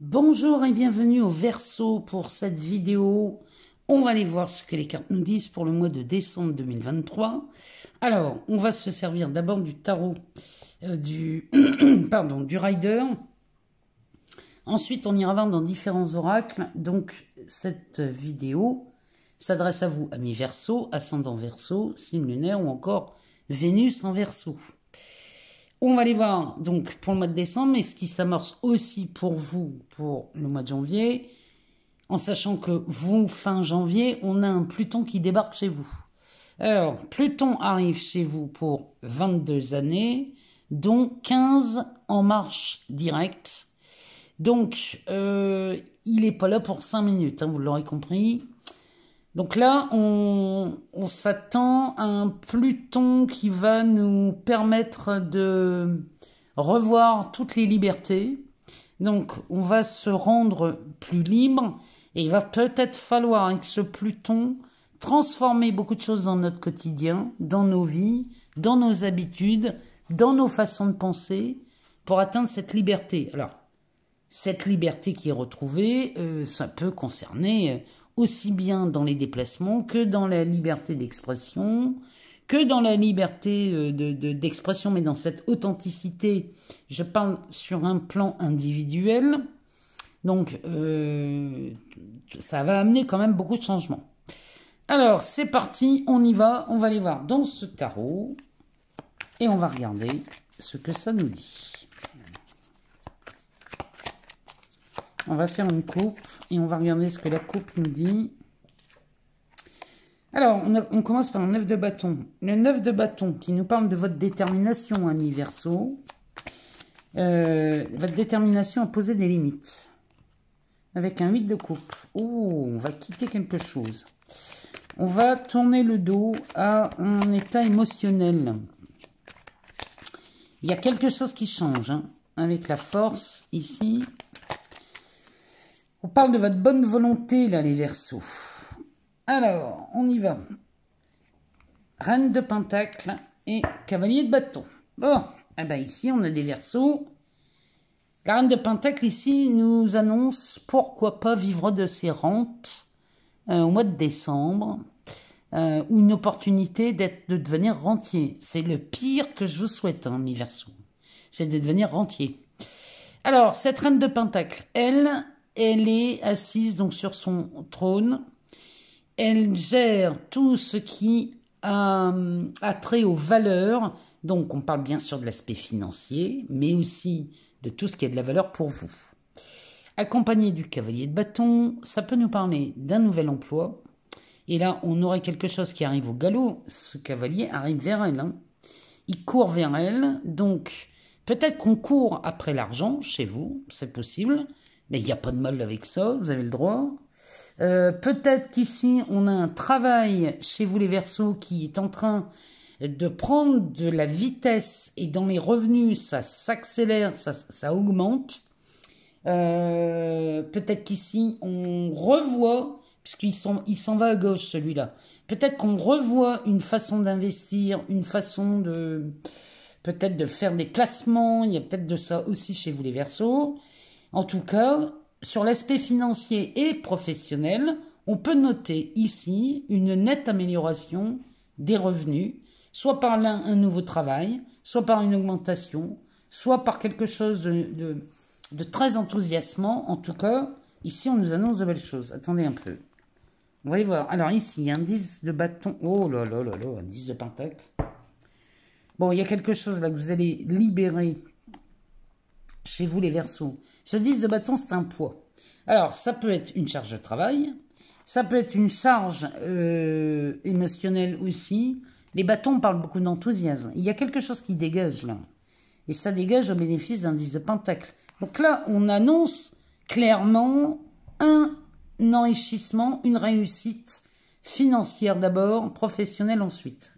Bonjour et bienvenue au Verseau pour cette vidéo. On va aller voir ce que les cartes nous disent pour le mois de décembre 2023. Alors, on va se servir d'abord du tarot du Rider. Ensuite, on ira voir dans différents oracles. Donc, cette vidéo s'adresse à vous, amis Verseau, ascendant Verseau, signe lunaire ou encore Vénus en Verseau. On va aller voir donc pour le mois de décembre, mais ce qui s'amorce aussi pour vous pour le mois de janvier, en sachant que vous, fin janvier, on a un Pluton qui débarque chez vous. Alors, Pluton arrive chez vous pour 22 années, dont 15 en marche directe. Donc, il n'est pas là pour 5 minutes, hein, vous l'aurez compris. Donc là, on s'attend à un Pluton qui va nous permettre de revoir toutes les libertés. Donc, on va se rendre plus libre et il va peut-être falloir, avec ce Pluton, transformer beaucoup de choses dans notre quotidien, dans nos vies, dans nos habitudes, dans nos façons de penser pour atteindre cette liberté. Alors, cette liberté qui est retrouvée, ça peut concerner aussi bien dans les déplacements que dans la liberté d'expression, que dans la liberté d'expression, mais dans cette authenticité, je parle sur un plan individuel. Donc, ça va amener quand même beaucoup de changements. Alors, c'est parti, on y va, on va aller voir dans ce tarot et on va regarder ce que ça nous dit. On va faire une coupe et on va regarder ce que la coupe nous dit. Alors, on commence par le 9 de bâton. Le 9 de bâton qui nous parle de votre détermination, amis Verseau. Votre détermination à poser des limites. Avec un 8 de coupe. Oh, on va quitter quelque chose. On va tourner le dos à un état émotionnel. Il y a quelque chose qui change, hein, avec la force ici. On parle de votre bonne volonté, là, les Verseaux. Alors, on y va. Reine de Pentacle et Cavalier de Bâton. Bon, eh ben ici, on a des Verseaux. La Reine de Pentacle, ici, nous annonce pourquoi pas vivre de ses rentes au mois de décembre, ou une opportunité de devenir rentier. C'est le pire que je vous souhaite, hein, mes Verseaux. C'est de devenir rentier. Alors, cette Reine de Pentacle, elle est assise donc sur son trône. Elle gère tout ce qui a trait aux valeurs. Donc, on parle bien sûr de l'aspect financier, mais aussi de tout ce qui a de la valeur pour vous. Accompagné du cavalier de bâton, ça peut nous parler d'un nouvel emploi. Et là, on aurait quelque chose qui arrive au galop. Ce cavalier arrive vers elle, hein. Il court vers elle. Donc, peut-être qu'on court après l'argent chez vous, c'est possible. Mais il n'y a pas de mal avec ça, vous avez le droit. Peut-être qu'ici, on a un travail chez vous les Verseaux qui est en train de prendre de la vitesse et dans les revenus, ça s'accélère, ça augmente. Peut-être qu'ici, on revoit, puisqu'il s'en va à gauche celui-là, peut-être qu'on revoit une façon d'investir, une façon de peut-être de faire des placements, il y a peut-être de ça aussi chez vous les Verseaux. En tout cas, sur l'aspect financier et professionnel, on peut noter ici une nette amélioration des revenus, soit par un nouveau travail, soit par une augmentation, soit par quelque chose de très enthousiasmant. En tout cas, ici, on nous annonce de belles choses. Attendez un peu. On va y voir. Alors ici, il y a un 10 de bâton. Oh là là là là, un 10 de pentacle. Bon, il y a quelque chose là que vous allez libérer chez vous les Verseaux. Ce 10 de bâton, c'est un poids. Alors, ça peut être une charge de travail, ça peut être une charge émotionnelle aussi. Les bâtons parlent beaucoup d'enthousiasme. Il y a quelque chose qui dégage là. Et ça dégage au bénéfice d'un 10 de pentacle. Donc là, on annonce clairement un enrichissement, une réussite financière d'abord, professionnelle ensuite.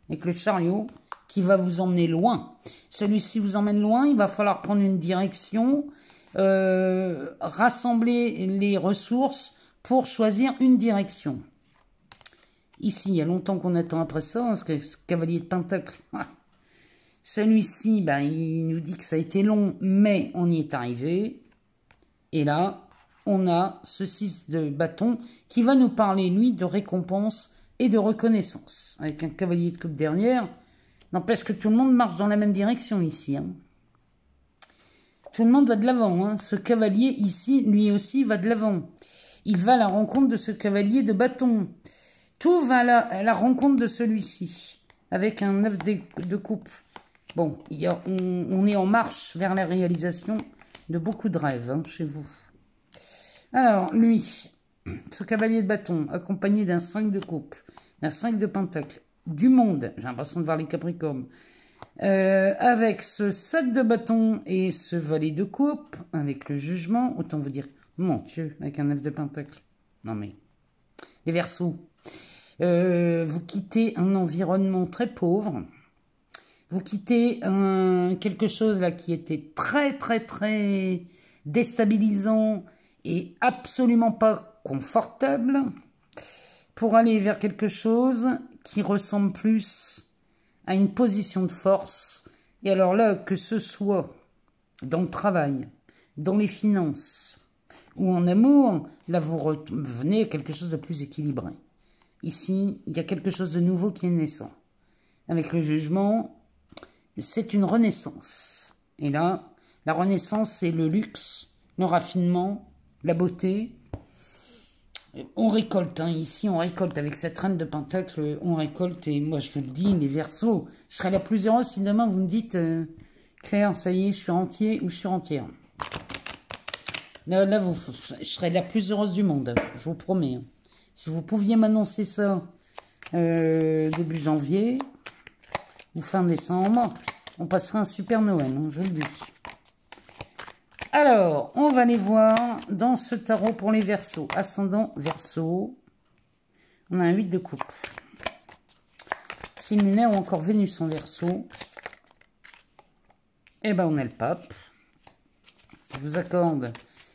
Avec le chariot qui va vous emmener loin. Celui-ci vous emmène loin, il va falloir prendre une direction, rassembler les ressources pour choisir une direction. Ici, il y a longtemps qu'on attend après ça, parce que ce cavalier de pentacle, celui-ci, ben, il nous dit que ça a été long, mais on y est arrivé. Et là, on a ce 6 de bâton qui va nous parler, lui, de récompense et de reconnaissance. Avec un cavalier de coupe derrière. N'empêche que tout le monde marche dans la même direction ici. Hein. Tout le monde va de l'avant. Hein. Ce cavalier ici, lui aussi, va de l'avant. Il va à la rencontre de ce cavalier de bâton. Tout va à la rencontre de celui-ci. Avec un 9 de coupe. Bon, on est en marche vers la réalisation de beaucoup de rêves hein, chez vous. Alors, lui, ce cavalier de bâton, accompagné d'un 5 de coupe, d'un 5 de pentacle, du monde, j'ai l'impression de voir les capricornes, avec ce 7 de bâton et ce valet de coupe, avec le jugement, autant vous dire, mon Dieu, avec un 9 de pentacle. Non mais, les Verseaux, vous quittez un environnement très pauvre, vous quittez quelque chose là qui était très déstabilisant et absolument pas confortable pour aller vers quelque chose qui ressemble plus à une position de force. Et alors là, que ce soit dans le travail, dans les finances ou en amour, là vous revenez à quelque chose de plus équilibré. Ici, il y a quelque chose de nouveau qui est naissant. Avec le jugement, c'est une renaissance. Et là, la renaissance, c'est le luxe, le raffinement, la beauté. On récolte, hein. Ici on récolte avec cette reine de pentacle, on récolte, et moi je vous le dis, les Verseaux, je serai la plus heureuse si demain vous me dites, Claire, ça y est, je suis entier ou je suis entière. Là je serai la plus heureuse du monde, je vous promets. Hein. Si vous pouviez m'annoncer ça début janvier ou fin décembre, on passerait un super Noël, hein, je vous le dis. Alors, on va aller voir dans ce tarot pour les Verseaux. Ascendant Verseau. On a un 8 de coupe. Signe lunaire ou encore Vénus en Verseau. Eh ben, on a le pape. Il vous accorde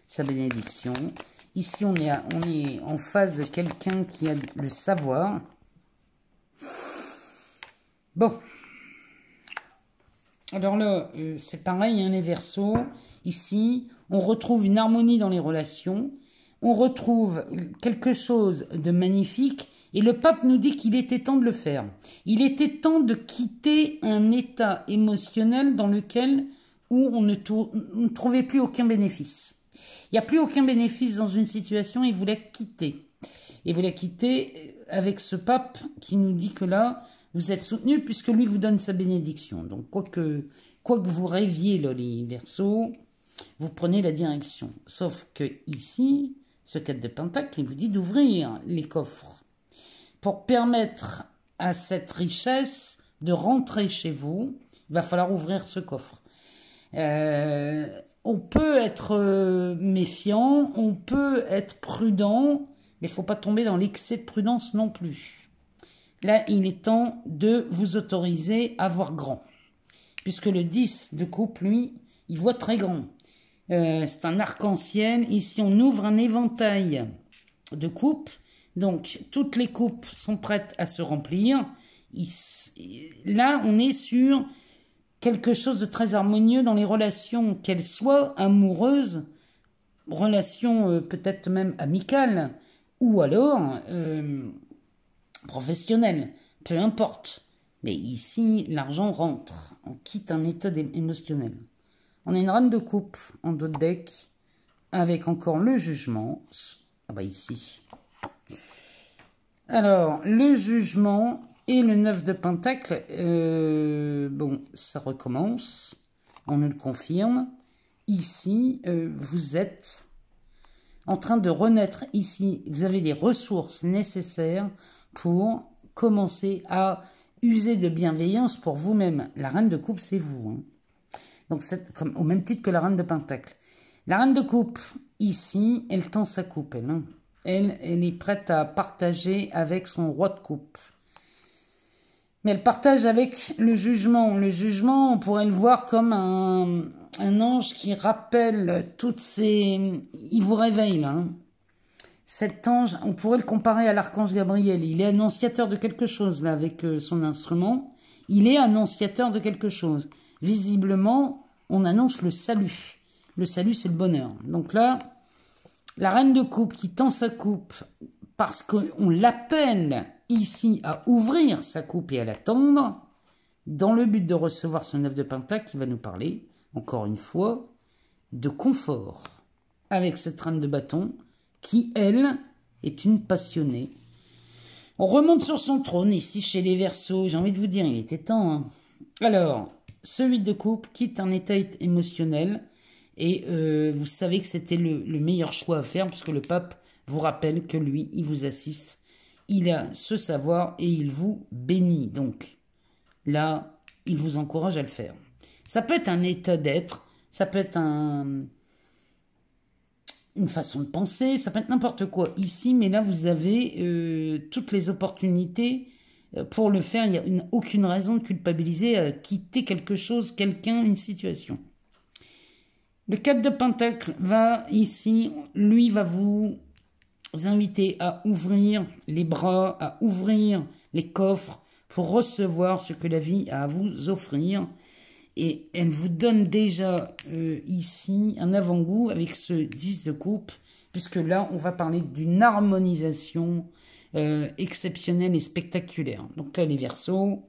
sa bénédiction. Ici, on est en face de quelqu'un qui a le savoir. Bon. Alors là, c'est pareil, hein, les Verseaux. Ici, on retrouve une harmonie dans les relations. On retrouve quelque chose de magnifique. Et le pape nous dit qu'il était temps de le faire. Il était temps de quitter un état émotionnel dans lequel on ne trouvait plus aucun bénéfice. Il n'y a plus aucun bénéfice dans une situation. Il voulait quitter. Il voulait quitter avec ce pape qui nous dit que là, vous êtes soutenu puisque lui vous donne sa bénédiction. Donc, quoi que vous rêviez, là, les Verseaux, vous prenez la direction. Sauf que ici, ce 4 de pentacle, il vous dit d'ouvrir les coffres pour permettre à cette richesse de rentrer chez vous. Il va falloir ouvrir ce coffre. On peut être méfiant, on peut être prudent, mais il ne faut pas tomber dans l'excès de prudence non plus. Là, il est temps de vous autoriser à voir grand. Puisque le 10 de coupe, lui, il voit très grand. C'est un arc-en-ciel. Ici, on ouvre un éventail de coupes. Donc, toutes les coupes sont prêtes à se remplir. Là, on est sur quelque chose de très harmonieux dans les relations, qu'elles soient amoureuses, relations peut-être même amicales, ou alors professionnelles, peu importe. Mais ici, l'argent rentre, on quitte un état émotionnel. On a une reine de coupe en dos de deck, avec encore le jugement. Ah bah ici. Alors, le jugement et le 9 de pentacle, bon, ça recommence, on nous le confirme. Ici, vous êtes en train de renaître. Ici, vous avez les ressources nécessaires pour commencer à user de bienveillance pour vous-même. La reine de coupe, c'est vous. Hein. Donc, c'est comme au même titre que la reine de pentacle. La reine de coupe, ici, elle tend sa coupe, elle. Hein. Elle est prête à partager avec son roi de coupe. Mais elle partage avec le jugement. Le jugement, on pourrait le voir comme un ange qui rappelle toutes ces... Il vous réveille, là. Hein. Cet ange, on pourrait le comparer à l'archange Gabriel. Il est annonciateur de quelque chose, là, avec son instrument. Il est annonciateur de quelque chose. Visiblement, on annonce le salut. Le salut, c'est le bonheur. Donc là, La reine de coupe qui tend sa coupe parce qu'on l'appelle ici à ouvrir sa coupe et à l'attendre, dans le but de recevoir ce 9 de pentacle qui va nous parler, encore une fois, de confort. Avec cette reine de bâton qui, elle, est une passionnée. On remonte sur son trône ici chez les Verseaux. J'ai envie de vous dire, il était temps. Hein. Alors, ce 8 de coupe quitte un état émotionnel. Et vous savez que c'était le meilleur choix à faire puisque le pape vous rappelle que lui, il vous assiste. Il a ce savoir et il vous bénit. Donc, là, il vous encourage à le faire. Ça peut être un état d'être, ça peut être une façon de penser, ça peut être n'importe quoi ici, mais là, vous avez toutes les opportunités pour le faire. Il n'y a aucune raison de culpabiliser à quitter quelque chose, quelqu'un, une situation. Le 4 de pentacle va ici, lui va vous inviter à ouvrir les bras, à ouvrir les coffres pour recevoir ce que la vie a à vous offrir. Et elle vous donne déjà ici un avant-goût avec ce 10 de coupe, puisque là, on va parler d'une harmonisation exceptionnelle et spectaculaire. Donc là, les Verseaux,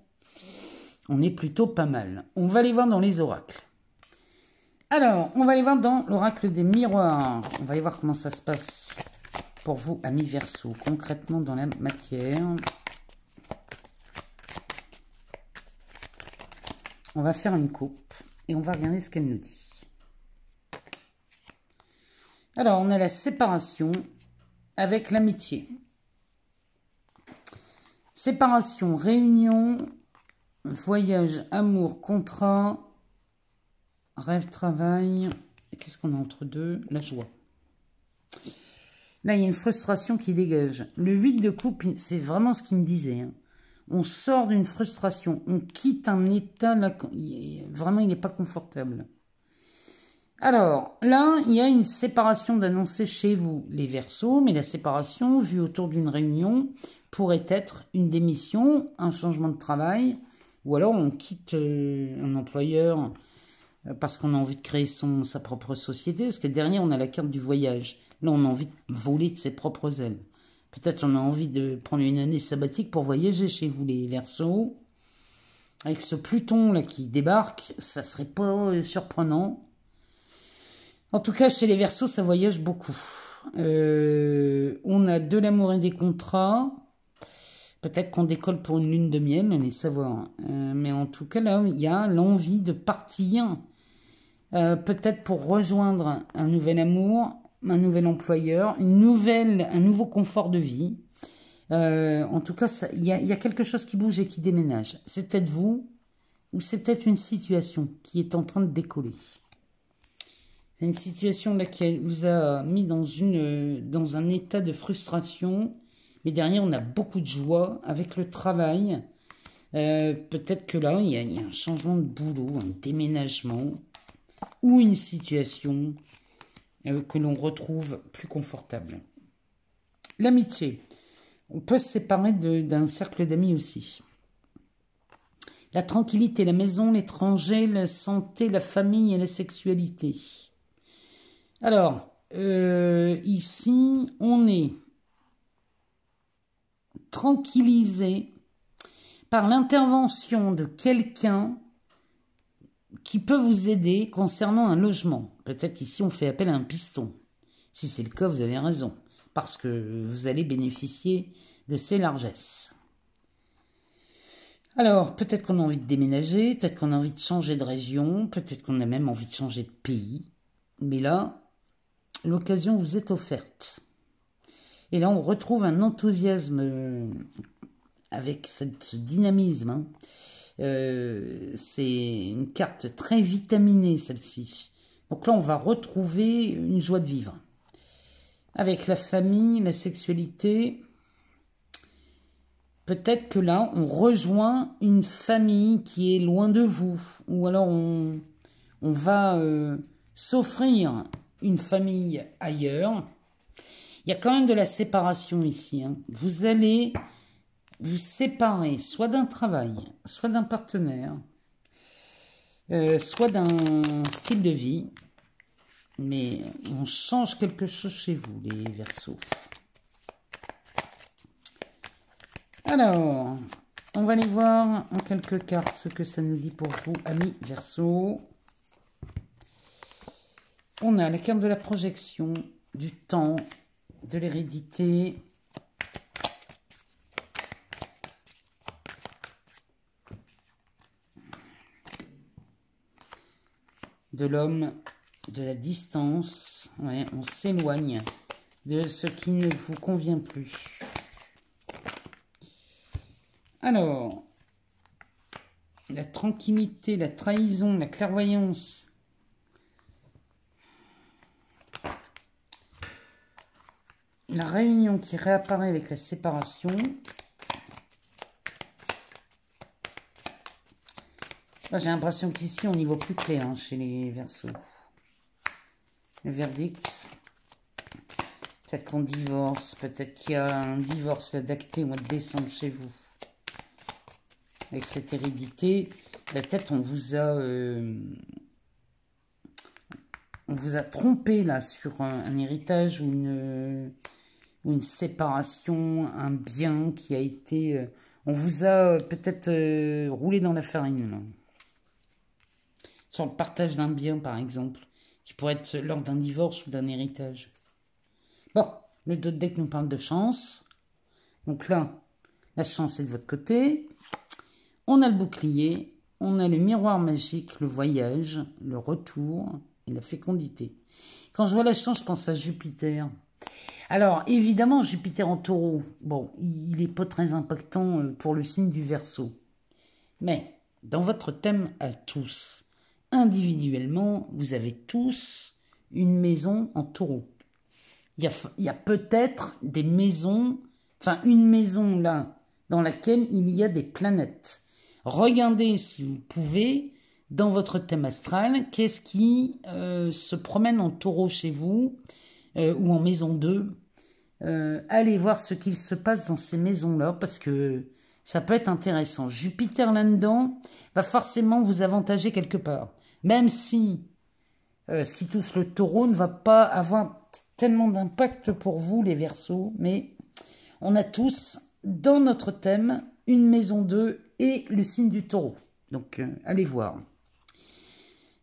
on est plutôt pas mal. On va les voir dans les oracles. Alors, on va aller voir dans l'oracle des miroirs. On va aller voir comment ça se passe pour vous, amis Verseaux, concrètement dans la matière. On va faire une coupe et on va regarder ce qu'elle nous dit. Alors, on a la séparation avec l'amitié. Séparation, réunion, voyage, amour, contrat... Rêve, travail, qu'est-ce qu'on a entre deux? La joie. Là, il y a une frustration qui dégage. Le 8 de coupe, c'est vraiment ce qu'il me disait. Hein. On sort d'une frustration, on quitte un état, là, vraiment, il n'est pas confortable. Alors, là, il y a une séparation d'annoncer chez vous, les Verseaux, mais la séparation, vue autour d'une réunion, pourrait être une démission, un changement de travail, ou alors on quitte un employeur... parce qu'on a envie de créer sa propre société, parce que derrière, on a la carte du voyage. Là, on a envie de voler de ses propres ailes. Peut-être on a envie de prendre une année sabbatique pour voyager chez vous, les Verseaux. Avec ce Pluton là qui débarque, ça serait pas surprenant. En tout cas, chez les Verseaux, ça voyage beaucoup. On a de l'amour et des contrats. Peut-être qu'on décolle pour une lune de miel, allez savoir. Mais en tout cas, là, il y a l'envie de partir. Peut-être pour rejoindre un nouvel amour, un nouvel employeur, un nouveau confort de vie. En tout cas, il y a quelque chose qui bouge et qui déménage. C'est peut-être vous, ou c'est peut-être une situation qui est en train de décoller. C'est une situation là qui vous a mis dans un état de frustration, mais derrière, on a beaucoup de joie avec le travail. Peut-être que là, il y a un changement de boulot, un déménagement, ou une situation que l'on retrouve plus confortable. L'amitié. On peut se séparer d'un cercle d'amis aussi. La tranquillité, la maison, l'étranger, la santé, la famille et la sexualité. Alors, ici, on est tranquillisé par l'intervention de quelqu'un qui peut vous aider concernant un logement. Peut-être qu'ici, on fait appel à un piston. Si c'est le cas, vous avez raison, parce que vous allez bénéficier de ses largesses. Alors, peut-être qu'on a envie de déménager, peut-être qu'on a envie de changer de région, peut-être qu'on a même envie de changer de pays. Mais là, l'occasion vous est offerte. Et là, on retrouve un enthousiasme avec ce dynamisme. Hein. C'est une carte très vitaminée, celle-ci. Donc là, on va retrouver une joie de vivre. Avec la famille, la sexualité, peut-être que là, on rejoint une famille qui est loin de vous. Ou alors, on va s'offrir une famille ailleurs. Il y a quand même de la séparation ici. Hein. Vous allez vous séparer soit d'un travail, soit d'un partenaire, soit d'un style de vie. Mais on change quelque chose chez vous, les Verseaux. Alors, on va aller voir en quelques cartes ce que ça nous dit pour vous, amis Verseaux. On a la carte de la projection, du temps, de l'hérédité. De l'homme, de la distance. Ouais, on s'éloigne de ce qui ne vous convient plus. Alors, la tranquillité, la trahison, la clairvoyance. La réunion qui réapparaît avec la séparation. J'ai l'impression qu'ici, on y voit plus clair hein, chez les Verseaux. Le verdict. Peut-être qu'on divorce. Peut-être qu'il y a un divorce d'acté au mois de décembre chez vous. Avec cette hérédité. Peut-être on vous a trompé là sur un héritage ou une séparation, un bien qui a été... on vous a peut-être roulé dans la farine là. Sur le partage d'un bien, par exemple, qui pourrait être lors d'un divorce ou d'un héritage. Bon, le dos de deck nous parle de chance. Donc là, la chance est de votre côté. On a le bouclier, on a le miroir magique, le voyage, le retour et la fécondité. Quand je vois la chance, je pense à Jupiter. Alors, évidemment, Jupiter en taureau, bon, il n'est pas très impactant pour le signe du Verseau. Mais, dans votre thème à tous... individuellement, vous avez tous une maison en taureau. Il y a peut-être des maisons, enfin une maison là, dans laquelle il y a des planètes. Regardez si vous pouvez, dans votre thème astral, qu'est-ce qui se promène en taureau chez vous, ou en maison 2. Allez voir ce qu'il se passe dans ces maisons-là, parce que ça peut être intéressant. Jupiter là-dedans va forcément vous avantager quelque part. Même si ce qui touche le taureau ne va pas avoir tellement d'impact pour vous, les Verseaux, mais on a tous, dans notre thème, une maison 2 et le signe du taureau. Donc, allez voir.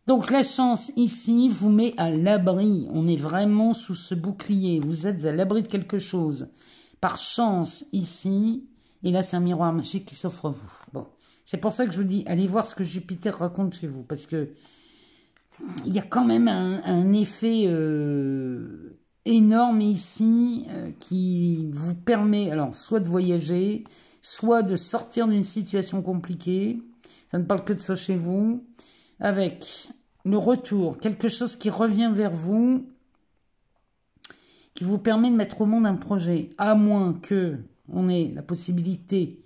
Donc, la chance, ici, vous met à l'abri. On est vraiment sous ce bouclier. Vous êtes à l'abri de quelque chose. Par chance, ici, et là, c'est un miroir magique qui s'offre à vous. Bon. C'est pour ça que je vous dis, allez voir ce que Jupiter raconte chez vous, parce que il y a quand même un effet énorme ici qui vous permet, alors, soit de voyager, soit de sortir d'une situation compliquée. Ça ne parle que de ça chez vous. Avec le retour, quelque chose qui revient vers vous, qui vous permet de mettre au monde un projet, à moins que on ait la possibilité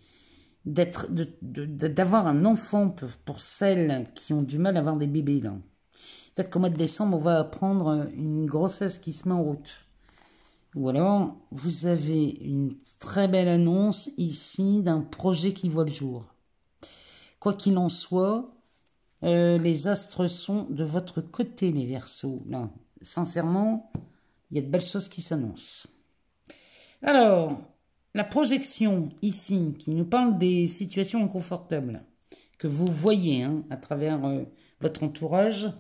d'avoir un enfant pour celles qui ont du mal à avoir des bébés là. Peut-être qu'au mois de décembre, on va apprendre une grossesse qui se met en route. Ou alors, vous avez une très belle annonce ici d'un projet qui voit le jour. Quoi qu'il en soit, les astres sont de votre côté, les Verseaux. Là, sincèrement, il y a de belles choses qui s'annoncent. Alors, la projection ici, qui nous parle des situations inconfortables que vous voyez hein, à travers votre entourage.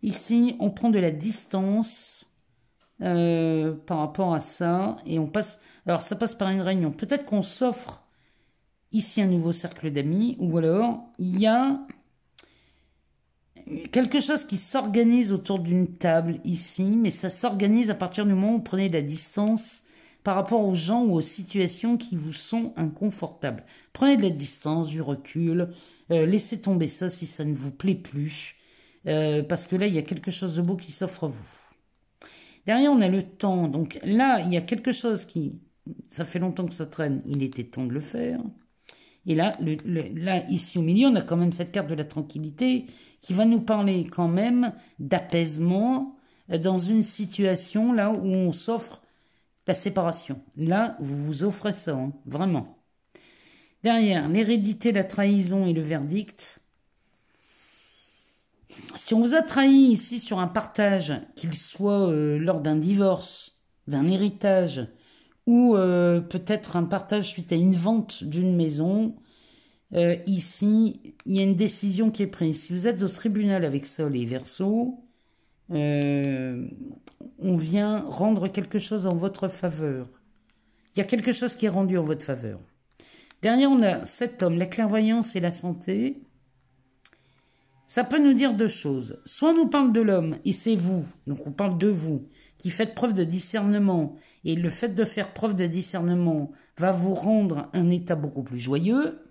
Ici, on prend de la distance par rapport à ça et on passe. Alors, ça passe par une réunion. Peut-être qu'on s'offre ici un nouveau cercle d'amis ou alors il y a quelque chose qui s'organise autour d'une table ici, mais ça s'organise à partir du moment où vous prenez de la distance par rapport aux gens ou aux situations qui vous sont inconfortables. Prenez de la distance, du recul, laissez tomber ça si ça ne vous plaît plus, parce que là, il y a quelque chose de beau qui s'offre à vous. Derrière, on a le temps. Donc là, il y a quelque chose qui... Ça fait longtemps que ça traîne, il était temps de le faire. Et là, là, ici au milieu, on a quand même cette carte de la tranquillité qui va nous parler quand même d'apaisement dans une situation là où on s'offre la séparation. Là, vous vous offrez ça, hein, vraiment. Derrière, l'hérédité, la trahison et le verdict. Si on vous a trahi ici sur un partage, qu'il soit lors d'un divorce, d'un héritage, ou peut-être un partage suite à une vente d'une maison, ici, il y a une décision qui est prise. Si vous êtes au tribunal avec ça, les Verseaux, on vient rendre quelque chose en votre faveur. Il y a quelque chose qui est rendu en votre faveur. Derrière, on a cet homme, la clairvoyance et la santé. Ça peut nous dire deux choses. Soit on nous parle de l'homme, et c'est vous, donc on parle de vous, qui faites preuve de discernement, et le fait de faire preuve de discernement va vous rendre un état beaucoup plus joyeux.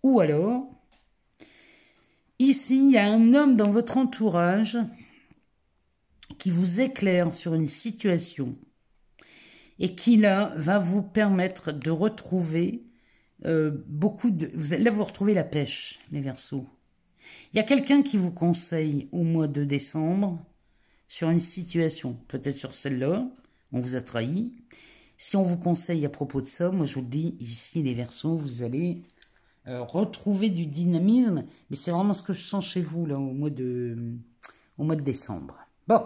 Ou alors, ici, il y a un homme dans votre entourage qui vous éclaire sur une situation et qui, là, va vous permettre de retrouver beaucoup de... Là, vous retrouvez la pêche, les Verseaux. Il y a quelqu'un qui vous conseille au mois de décembre sur une situation, peut-être sur celle-là, on vous a trahi. Si on vous conseille à propos de ça, moi je vous le dis, ici les Verseaux, vous allez retrouver du dynamisme, mais c'est vraiment ce que je sens chez vous là au mois de décembre. Bon,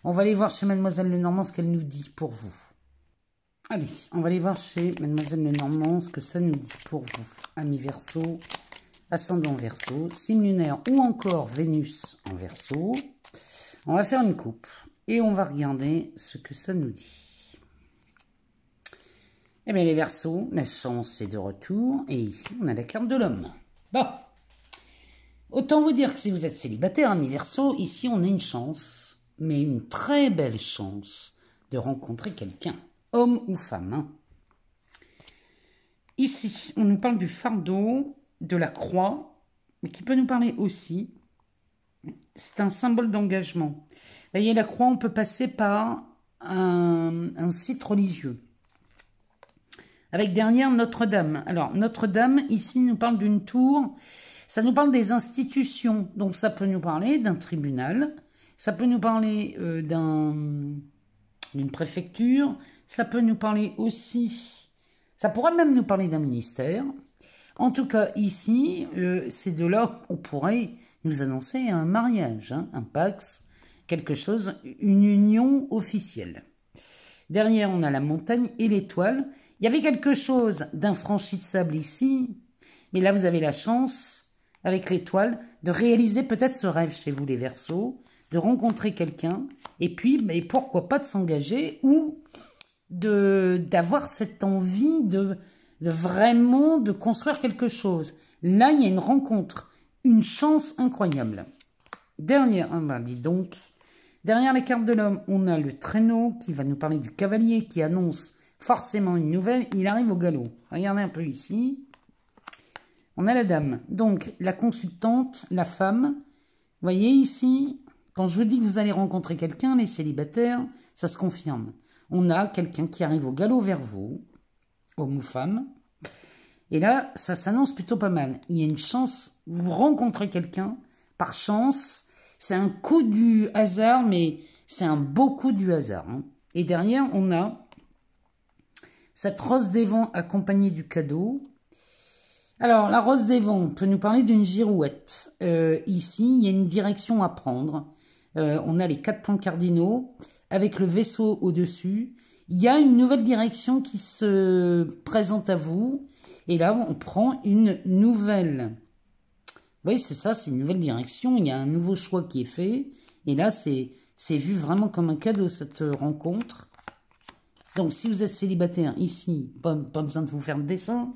on va aller voir chez Mademoiselle Lenormand ce qu'elle nous dit pour vous. Allez, on va aller voir chez Mademoiselle Lenormand ce que ça nous dit pour vous, amis Verseaux. Ascendant Verseau, signe lunaire ou encore Vénus en Verseau. On va faire une coupe et on va regarder ce que ça nous dit. Eh bien les Verseaux, la chance est de retour et ici on a la carte de l'homme. Bon, autant vous dire que si vous êtes célibataire, amis Verseaux, ici on a une chance, mais une très belle chance de rencontrer quelqu'un, homme ou femme. Hein. Ici, on nous parle du fardeau, de la croix, mais qui peut nous parler aussi. C'est un symbole d'engagement. Vous voyez, la croix, on peut passer par un site religieux. Avec derrière Notre-Dame. Alors, Notre-Dame, ici, nous parle d'une tour. Ça nous parle des institutions. Donc, ça peut nous parler d'un tribunal. Ça peut nous parler d'une préfecture. Ça peut nous parler aussi... Ça pourrait même nous parler d'un ministère. En tout cas, ici, c'est de là qu'on pourrait nous annoncer un mariage, hein, un pax, quelque chose, une union officielle. Derrière, on a la montagne et l'étoile. Il y avait quelque chose d'infranchissable ici, mais là, vous avez la chance, avec l'étoile, de réaliser peut-être ce rêve chez vous, les Verseaux, de rencontrer quelqu'un, et puis, mais pourquoi pas de s'engager, ou d'avoir cette envie de vraiment de construire quelque chose. Là, il y a une rencontre, une chance incroyable. Derrière, dis donc, derrière les cartes de l'homme, on a le traîneau qui va nous parler du cavalier qui annonce forcément une nouvelle. Il arrive au galop. Regardez un peu ici. On a la dame. Donc, la consultante, la femme. Vous voyez ici, quand je vous dis que vous allez rencontrer quelqu'un, les célibataires, ça se confirme. On a quelqu'un qui arrive au galop vers vous, homme ou femme. Et là, ça s'annonce plutôt pas mal. Il y a une chance, vous rencontrez quelqu'un, par chance, c'est un coup du hasard, mais c'est un beau coup du hasard. Hein. Et derrière, on a cette rose des vents accompagnée du cadeau. Alors, la rose des vents peut nous parler d'une girouette. Ici, il y a une direction à prendre. On a les 4 points cardinaux, avec le vaisseau au-dessus. Il y a une nouvelle direction qui se présente à vous. Et là, on prend une nouvelle... Oui, c'est ça, c'est une nouvelle direction. Il y a un nouveau choix qui est fait. Et là, c'est vu vraiment comme un cadeau, cette rencontre. Donc, si vous êtes célibataire, ici, pas besoin de vous faire de dessin.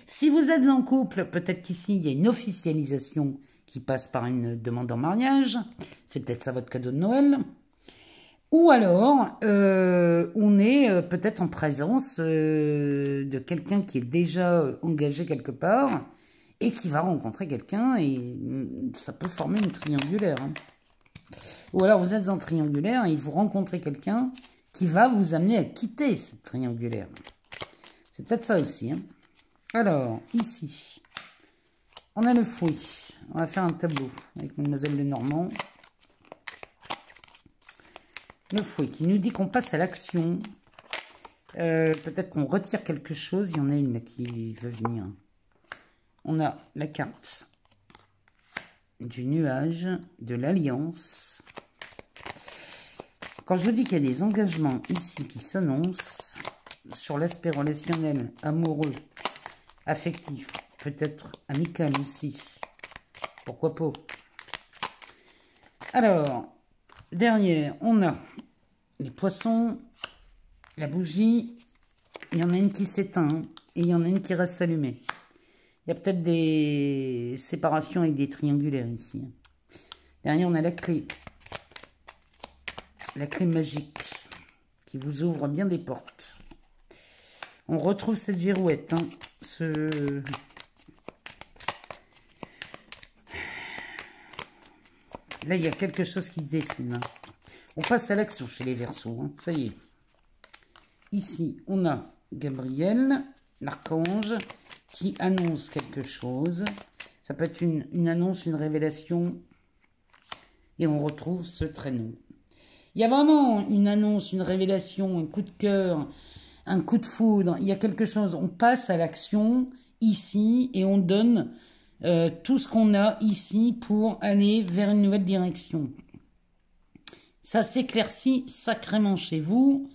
Si vous êtes en couple, peut-être qu'ici, il y a une officialisation qui passe par une demande en mariage. C'est peut-être ça votre cadeau de Noël. Ou alors, on est peut-être en présence de quelqu'un qui est déjà engagé quelque part et qui va rencontrer quelqu'un et ça peut former une triangulaire. Hein. Ou alors, vous êtes en triangulaire et vous rencontrez quelqu'un qui va vous amener à quitter cette triangulaire. C'est peut-être ça aussi. Hein. Alors, ici, on a le fruit. On va faire un tableau avec Mademoiselle Lenormand. Le fouet qui nous dit qu'on passe à l'action. Peut-être qu'on retire quelque chose. Il y en a une là qui veut venir. On a la carte du nuage, de l'alliance. Quand je vous dis qu'il y a des engagements ici qui s'annoncent sur l'aspect relationnel, amoureux, affectif, peut-être amical aussi, pourquoi pas. Alors, derrière, on a les poissons, la bougie, il y en a une qui s'éteint et il y en a une qui reste allumée. Il y a peut-être des séparations avec des triangulaires ici. Derrière, on a la clé magique qui vous ouvre bien des portes. On retrouve cette girouette, hein, Là, il y a quelque chose qui se dessine. Hein. On passe à l'action chez les Verseaux. Hein. Ça y est. Ici, on a Gabriel, l'archange, qui annonce quelque chose. Ça peut être une annonce, une révélation. Et on retrouve ce traîneau. Il y a vraiment une annonce, une révélation, un coup de cœur, un coup de foudre. Il y a quelque chose. On passe à l'action ici et on donne tout ce qu'on a ici pour aller vers une nouvelle direction. Ça s'éclaircit sacrément chez vous,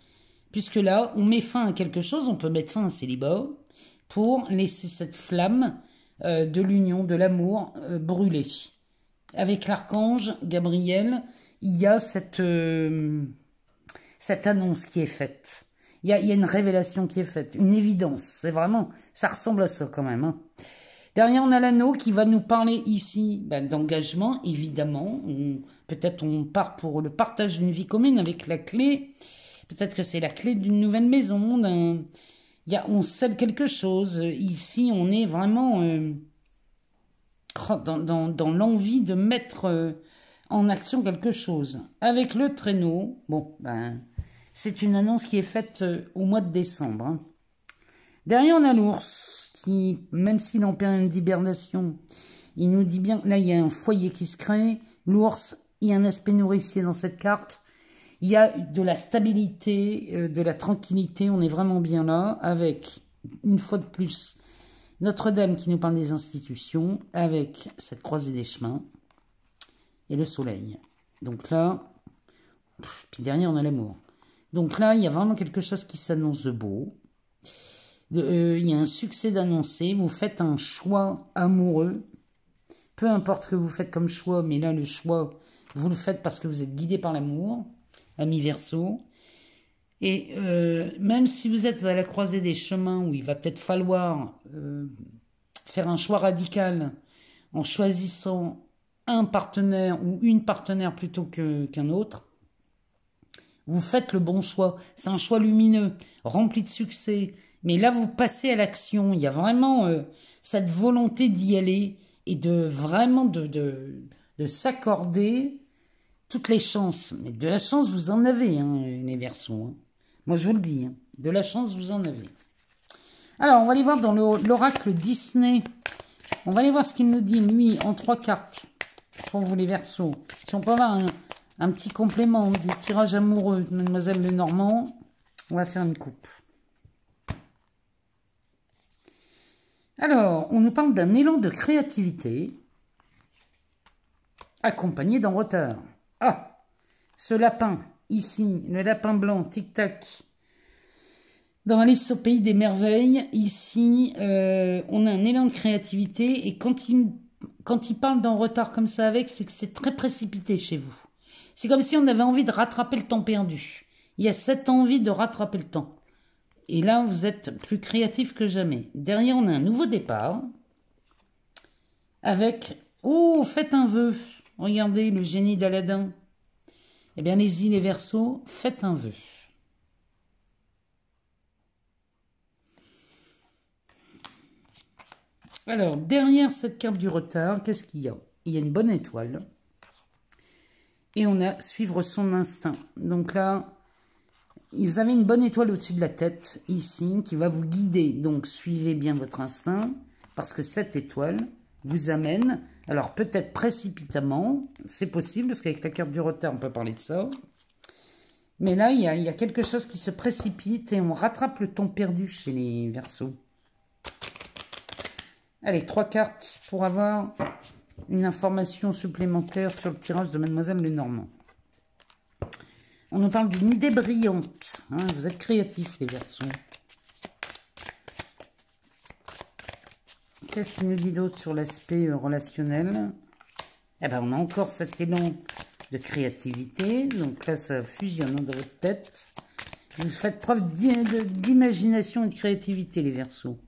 puisque là, on met fin à quelque chose. On peut mettre fin à un célibat pour laisser cette flamme de l'union, de l'amour brûler. Avec l'archange Gabriel, il y a cette annonce qui est faite. Il y a une révélation qui est faite, une évidence. C'est vraiment, ça ressemble à ça quand même. Hein. Derrière, on a l'anneau qui va nous parler ici d'engagement, évidemment. Peut-être on part pour le partage d'une vie commune avec la clé. Peut-être que c'est la clé d'une nouvelle maison. On scelle quelque chose. Ici, on est vraiment dans l'envie de mettre en action quelque chose. Avec le traîneau, bon, c'est une annonce qui est faite au mois de décembre. Hein. Derrière, on a l'ours, qui, même s'il est en période d'hibernation, il nous dit bien, là, il y a un foyer qui se crée. L'ours, il y a un aspect nourricier dans cette carte. Il y a de la stabilité, de la tranquillité. On est vraiment bien là, avec, une fois de plus, Notre-Dame qui nous parle des institutions, avec cette croisée des chemins, et le soleil. Donc là, puis derrière, on a l'amour. Donc là, il y a vraiment quelque chose qui s'annonce de beau. Il y a un succès d'annoncer. Vous faites un choix amoureux. Peu importe ce que vous faites comme choix, mais là, le choix, vous le faites parce que vous êtes guidé par l'amour, ami Verseau. Et même si vous êtes à la croisée des chemins où il va peut-être falloir faire un choix radical en choisissant un partenaire ou une partenaire plutôt qu'un autre, vous faites le bon choix. C'est un choix lumineux, rempli de succès. Mais là, vous passez à l'action. Il y a vraiment cette volonté d'y aller et de vraiment de s'accorder toutes les chances. Mais de la chance, vous en avez, hein, les Verseaux. Hein. Moi, je vous le dis. Hein. De la chance, vous en avez. Alors, on va aller voir dans l'oracle Disney. On va aller voir ce qu'il nous dit, lui, en 3 cartes. Pour vous, les Verseaux. Si on peut avoir un petit complément du tirage amoureux de Mademoiselle Lenormand, on va faire une coupe. Alors, on nous parle d'un élan de créativité accompagné d'un retard. Ah, ce lapin, ici, le lapin blanc, tic-tac, dans Alice au pays des merveilles, ici, on a un élan de créativité et quand il parle d'un retard comme ça avec, c'est que c'est très précipité chez vous. C'est comme si on avait envie de rattraper le temps perdu. Il y a cette envie de rattraper le temps. Et là, vous êtes plus créatif que jamais. Derrière, on a un nouveau départ. Avec, oh, faites un vœu. Regardez, le génie d'Aladin. Eh bien, allez-y, les Verseaux, faites un vœu. Alors, derrière cette carte du retard, qu'est-ce qu'il y a? Il y a une bonne étoile. Et on a suivre son instinct. Donc là, vous avez une bonne étoile au-dessus de la tête, ici, qui va vous guider. Donc, suivez bien votre instinct, parce que cette étoile vous amène, alors peut-être précipitamment, c'est possible, parce qu'avec la carte du retard, on peut parler de ça. Mais là, il y a quelque chose qui se précipite et on rattrape le temps perdu chez les Verseaux. Allez, 3 cartes pour avoir une information supplémentaire sur le tirage de Mademoiselle Lenormand. On nous parle d'une idée brillante. Hein, vous êtes créatifs, les Verseaux. Qu'est-ce qu'il nous dit d'autre sur l'aspect relationnel? Eh ben, on a encore cet élan de créativité. Donc là, ça fusionne dans votre tête. Vous faites preuve d'imagination et de créativité, les Verseaux.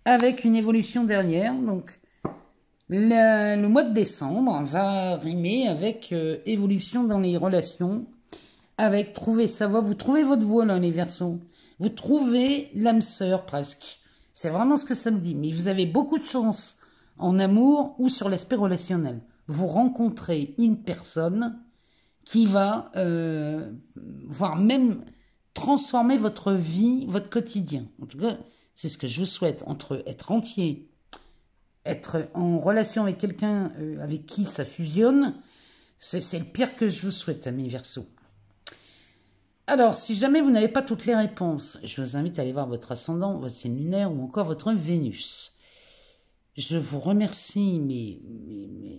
Avec une évolution derrière. Donc, le mois de décembre va rimer avec évolution dans les relations. Avec trouver sa voie. Vous trouvez votre voie, là, les Verseaux. Vous trouvez l'âme sœur, presque. C'est vraiment ce que ça me dit. Mais vous avez beaucoup de chance en amour ou sur l'aspect relationnel. Vous rencontrez une personne qui va, voire même transformer votre vie, votre quotidien. En tout cas, c'est ce que je vous souhaite. Entre être entier, être en relation avec quelqu'un avec qui ça fusionne, c'est le pire que je vous souhaite, mes Verseaux. Alors, si jamais vous n'avez pas toutes les réponses, je vous invite à aller voir votre ascendant, votre signe lunaire ou encore votre Vénus. Je vous remercie mais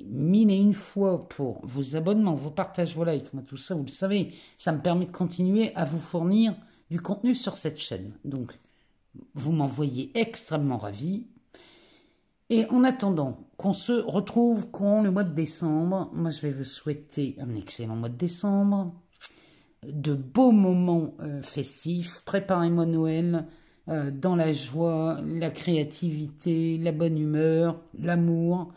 1001 fois pour vos abonnements, vos partages, vos likes. Moi, tout ça, vous le savez, ça me permet de continuer à vous fournir du contenu sur cette chaîne. Donc, vous m'envoyez extrêmement ravi. Et en attendant qu'on se retrouve courant le mois de décembre, moi, je vais vous souhaiter un excellent mois de décembre. De beaux moments festifs, préparez-moi Noël dans la joie, la créativité, la bonne humeur, l'amour.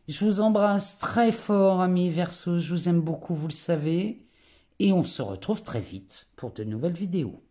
Je vous embrasse très fort, amis Verseaux, je vous aime beaucoup, vous le savez, et on se retrouve très vite pour de nouvelles vidéos.